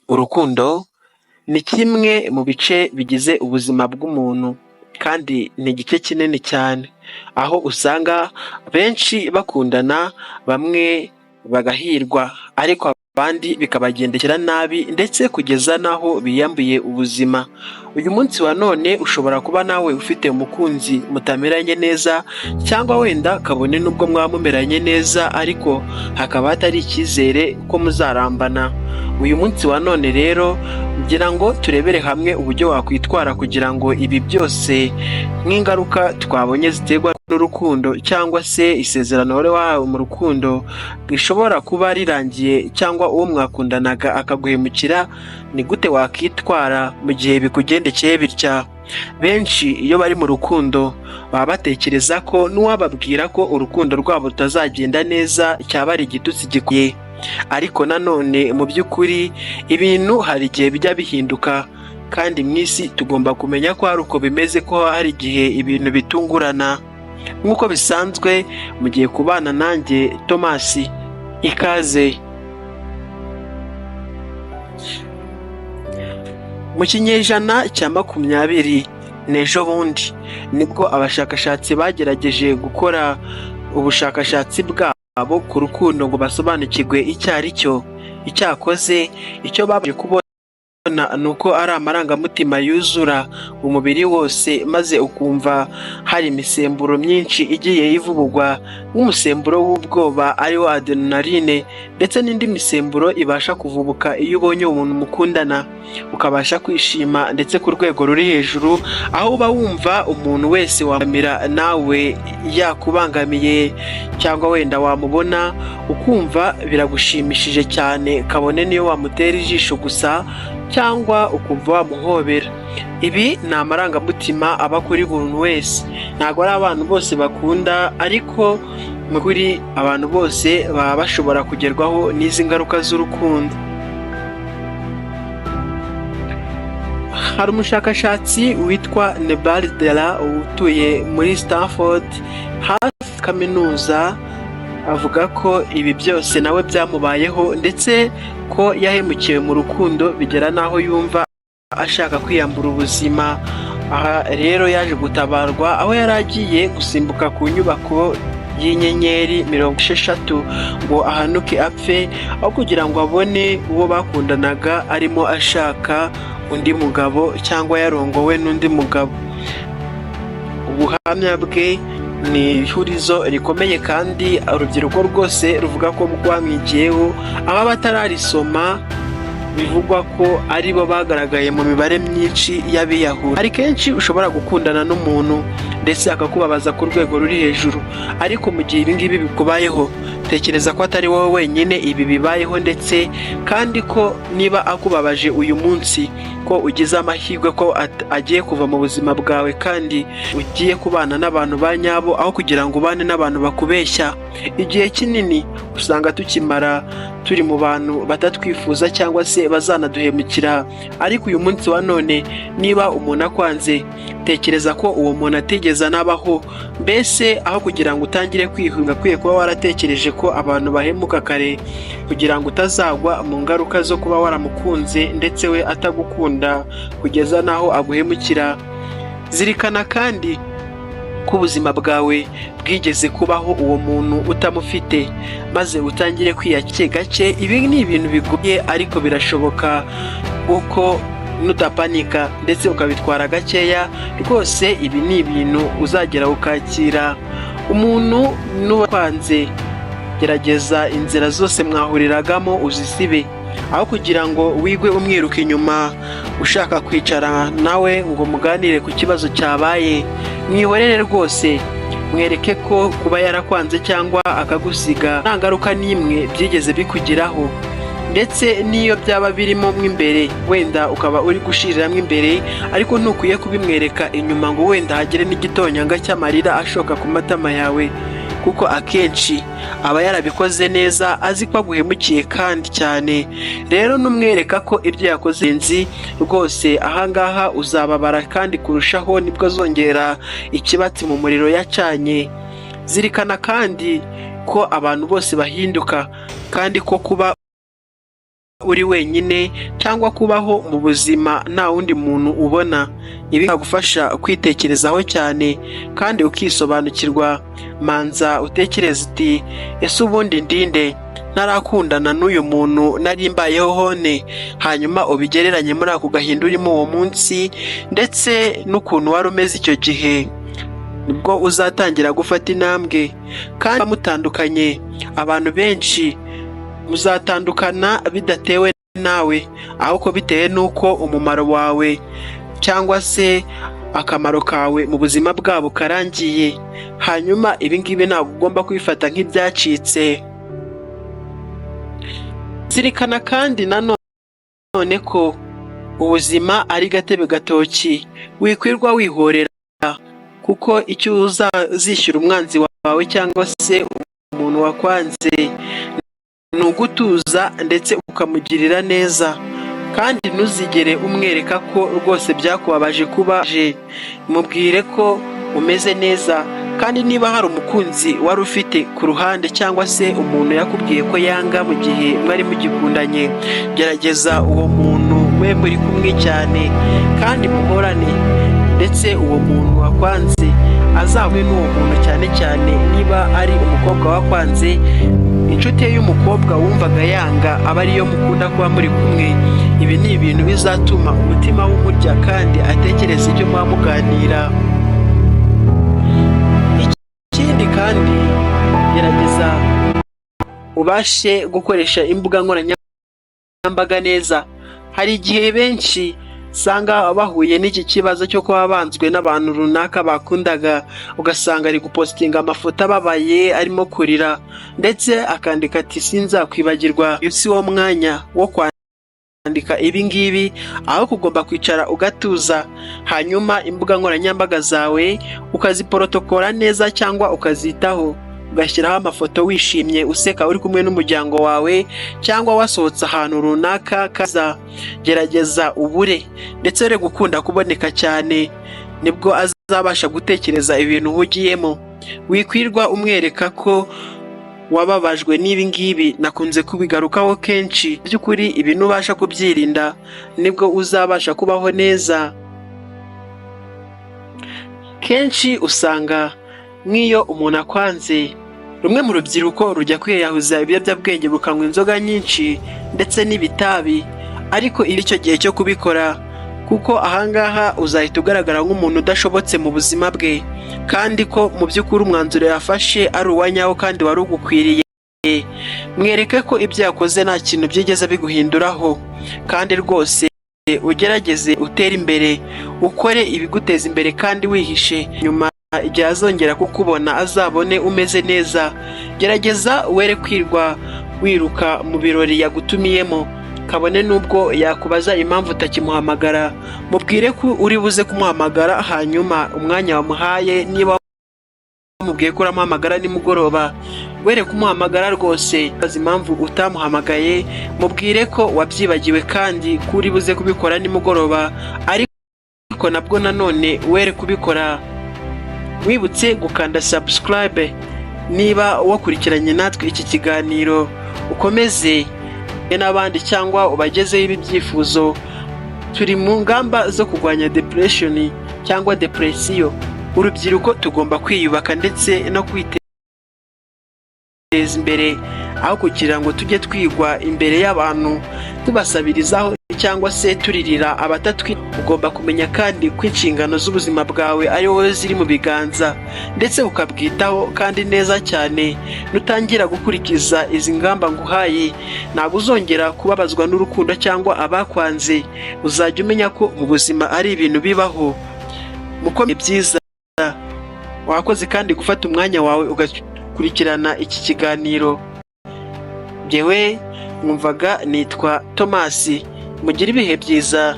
Urukundo ni kimwe mu bice bigize ubuzima bw'umuntu kandi ni igice kinini cyane, aho usanga benshi bakundana bamwe bagahirwa ariko abandi bikabagendekera nabi ndetse kugeza n'aho biyambuye ubuzima. Uyu munsi wa none ushobora kuba nawe ufite umukunzi mutameranye neza cyangwa wenda kabone n'ubwo mwaba mumeranye neza ariko hakaba hatari icyizere ko muzarambana. Uyu munsi wa none rero ngira ngo turebere hamwe uburyo wakwitwara kugira ngo ibi byose nk'ingaruka twabonye ziterwa n'urukundo cyangwa se isezerano wari wahawe mu rukundo rishobora kuba rirangiye cyangwa uwo mwakundanaga akaguhemukira, ni gute wakwitwara mu gihe bikugendekeye bitya. Benshi iyo bari mu rukundo baba batekereza ko n'uwababwira ko urukundo rwabo rutazagenda neza cyaba ari igitutsi gikwiye, ariko nanone mu by'ukuri ibintu hari igihe bijya bihinduka kandi mu isi tugomba kumenya ko hari uko bimeze, ko hari igihe ibintu bitungurana. Nk'uko bisanzwe mugiye kubana nanjye Thomas, ikaze. Mu kinyejana cya 20 n'ejo bundi nibwo abashakashatsi bagerageje gukora ubushakashatsi bwabo ku rukundo ngo basobanukirwe icyo ari cyo. Icyakoze icyo babanje kubona ni uko ari amarangamutima yuzura umubiri wose, maze ukumva hari imisemburo myinshi igiye ivubugwa nk'umusemburo w'ubwoba ariwo adrenaline, ndetse n'indi misemburo ibasha kuvubuka iyo ubonye umuntu mukundana, ukabasha kwishima ndetse ku rwego ruri hejuru, aho uba wumva umuntu wese wamira nawe yakubangamiye cyangwa wenda wamubona ukumva biragushimishije cyane, kabone niyo wamutera ijisho gusa cyangwa ukumva wamuhobera. Ibi ni amarangamutima aba kuri buri wese, ntabwo ari abantu bose bakunda, ariko mu kuri abantu bose baba bashobora kugerwaho n'izi ngaruka z'urukundo. Hari umushakashatsi witwa Nebal Dela utuye muri Stanford hafi kaminuza, avuga ko ibi byose nawe byamubayeho ndetse ko yahemukiwe mu rukundo bigera n'aho yumva ashaka kwiyambura ubuzima. Aha rero yaje gutabarwa aho yari agiye gusimbuka ku nyubako y'inyenyeri 60 ngo ahanuke apfe, aho kugira ngo abone uwo bakundanaga arimo ashaka undi mugabo cyangwa yarongowe n'undi mugabo. Ubuhamya bwe ni ihurizo rikomeye kandi urubyiruko rwose ruvuga ko rwamwigiyeho, aba batararisoma bivugwa ko ari bo bagaragaye mu mibare myinshi y'abiyahura. Hari kenshi ushobora gukundana n'umuntu ndetse akakubabaza ku rwego ruri hejuru, ariko mu gihe ibingibi bikubayeho tekereza ko atari wowe wenyine ibi bibayeho, ndetse kandi ko niba akubabaje uyu munsi ko ugize amahirwe ko agiye kuva mu buzima bwawe kandi ugiye kubana n'abantu ba nyabo, aho kugira ngo ubane n'abantu bakubeshya. Igihe kinini usanga tukimara turi mu bantu batatwifuza cyangwa se bazanaduhemukira, ariko uyu munsi wa none niba umuntu akwanze tekereza ko uwo muntu atigeze anabaho. Mbese aho kugira ngo utangire kwihunga, kwiye kuba waratekereje ko abantu bahemuka kare kugira ngo utazagwa mu ngaruka zo kuba waramukunze ndetse we atagukunda kugeza n'aho aguhemukira. Zirikana kandi ko ubuzima bwawe bwigeze kubaho uwo muntu utamufite, maze utangire kwiyakira gake. Ibi ni ibintu bigoye ariko birashoboka, uko nudapanika ndetse ukabitwara gakeya rwose. Ibi ni ibintu uzagera ukakira. Umuntu n'uwanze, gerageza inzira zose mwahuriragamo uzisibe, aho kugira ngo wigwe umwiruka inyuma ushaka kwicara nawe ngo muganire ku kibazo cyabaye. Mwihorere rwose, mwereke ko kuba yarakwanze cyangwa akagusiga nta ngaruka n'imwe byigeze bikugiraho, ndetse n'iyo byaba birimo imbere wenda ukaba uri gushiriramo imbere, ariko ntukwiye kubimwereka inyuma ngo wenda hagire n'igitonyanga cy'amarira ashoka ku matama yawe, kuko akenshi aba yarabikoze neza azi ko aguhemukiye kandi cyane. Rero numwereka ko ibyo yakoze nzi rwose, ahangaha uzababara kandi kurushaho, nibwo zongera ikibatsi mu muriro yacanye. Zirikana kandi ko abantu bose bahinduka kandi ko kuba uri wenyine cyangwa kubaho mu buzima nta wundi muntu ubona. Ibi bikagufasha kwitekerezaho cyane kandi ukisobanukirwa. Manza utekereza uti ese ubundi ndinde ntarakundana n'uyu muntu nari mbayeho hone, hanyuma ubigereranye muri ako gahinda urimo uwo munsi ndetse n'ukuntu wari umeze icyo gihe. Nibwo uzatangira gufata intambwe. Kandi mutandukanye, abantu benshi muzatandukana bidatewe nawe, ahubwo bitewe n'uko umumaro wawe cyangwa se akamaro kawe mu buzima bwabo karangiye. Hanyuma ibingibi ntabwo ugomba kubifata nk'ibyacitse. Zirikana kandi nanone ko ubuzima ari gatebe gatoki, wikwirwa wihorera, kuko icyo uzishyura umwanzi wawe cyangwa se umuntu wakwanze ni ugutuza ndetse ukamugirira neza. Kandi ntuzigere umwereka ko rwose byakubabaje kuba mubwire ko umeze neza. Kandi niba hari umukunzi wari ufite ku ruhande cyangwa se umuntu yakubwiye ko yanga mu gihe mwari mugikundanye, gerageza uwo muntu mwe muri kumwe cyane kandi muhorane, ndetse uwo muntu wakwanze azahure n'uwo muntu, cyane cyane niba ari umukobwa wakwanze, inshuti ye y'umukobwa wumvaga yanga aba ariyo mukunda kuba muri kumwe. Ibi ni ibintu bizatuma umutima w'umurya kandi atekereza ibyo muba muganira. Ikindi kandi, gerageza ubashe gukoresha imbuga nkoranyambaga neza. Hari igihe benshi usanga bahuye n'iki kibazo cyo kuba banzwe n'abantu runaka bakundaga, ugasanga ari gupostinga amafoto ababaye arimo kurira, ndetse akandika ati sinzakwibagirwa. Si wo mwanya wo kwandika ibi ngibi, aho kugomba kwicara ugatuza, hanyuma imbuga nkoranyambaga zawe ukaziporotokora neza cyangwa ukazitaho, ugashyiraho amafoto wishimye useka uri kumwe n'umuryango wawe, cyangwa wasohotse ahantu runaka kaza. Gerageza ubure ndetse ure gukunda kuboneka cyane, nibwo azabasha gutekereza ibintu uhugiyemo. Wikwirwa umwereka ko wababajwe n'ibi ngibi, nakunze kubigarukaho kenshi. By'ukuri ibintu ubasha kubyirinda nibwo uzabasha kubaho neza. Kenshi usanga nk'iyo umuntu akwanze, rumwe mu rubyiruko rujya kwiyahuza ibiyobyabwenge, rukanywa inzoga nyinshi ndetse n'ibitabi. Ariko iri cyo gihe cyo kubikora, kuko ahangaha uzahita ugaragara nk'umuntu udashobotse mu buzima bwe, kandi ko mu by'ukuri umwanzuro yafashe ari uwa nyawo kandi wari ugukwiriye. Mwereke ko ibyo yakoze nta kintu byigeze biguhinduraho, kandi rwose ugerageze utere imbere, ukore ibiguteza imbere kandi wihishe. Nyuma igihe azongera kukubona azabone umeze neza. Gerageza were kwirwa wiruka mu birori yagutumiyemo, kabone n'ubwo yakubaza impamvu utakimuhamagara, mubwire ko uri buze kumuhamagara, hanyuma umwanya wamuhaye niba wamubwiye ko uramuhamagara nimugoroba, were kumuhamagara rwose. Azi impamvu utamuhamagaye, mubwire ko wabyibagiwe kandi ko uri buze kubikora nimugoroba, ariko nabwo nanone were kubikora. Wibutse gukanda subscribe niba wakurikiranye natwe iki kiganiro, ukomeze n'abandi cyangwa ubagezeho ibi byifuzo. Turi mu ngamba zo kurwanya depression cyangwa depresiyo. Urubyiruko tugomba kwiyubaka ndetse no kwiteza imbere, aho kugira ngo tujye twigwa imbere y'abantu tubasabirizaho cyangwa se turirira abatatwi. Ugomba kumenya kandi ko inshingano z'ubuzima bwawe ari wowe ziri mu biganza, ndetse ukabwitaho kandi neza cyane. Nutangira gukurikiza izi ngamba nguhaye, ntabwo uzongera kubabazwa n'urukundo cyangwa abakwanze. Uzajya umenya ko mu buzima ari ibintu bibaho. Mukomeye byiza, wakoze kandi gufata umwanya wawe ugakurikirana iki kiganiro. Jyewe mwumvaga nitwa Thomas. Mugire ibihe byiza.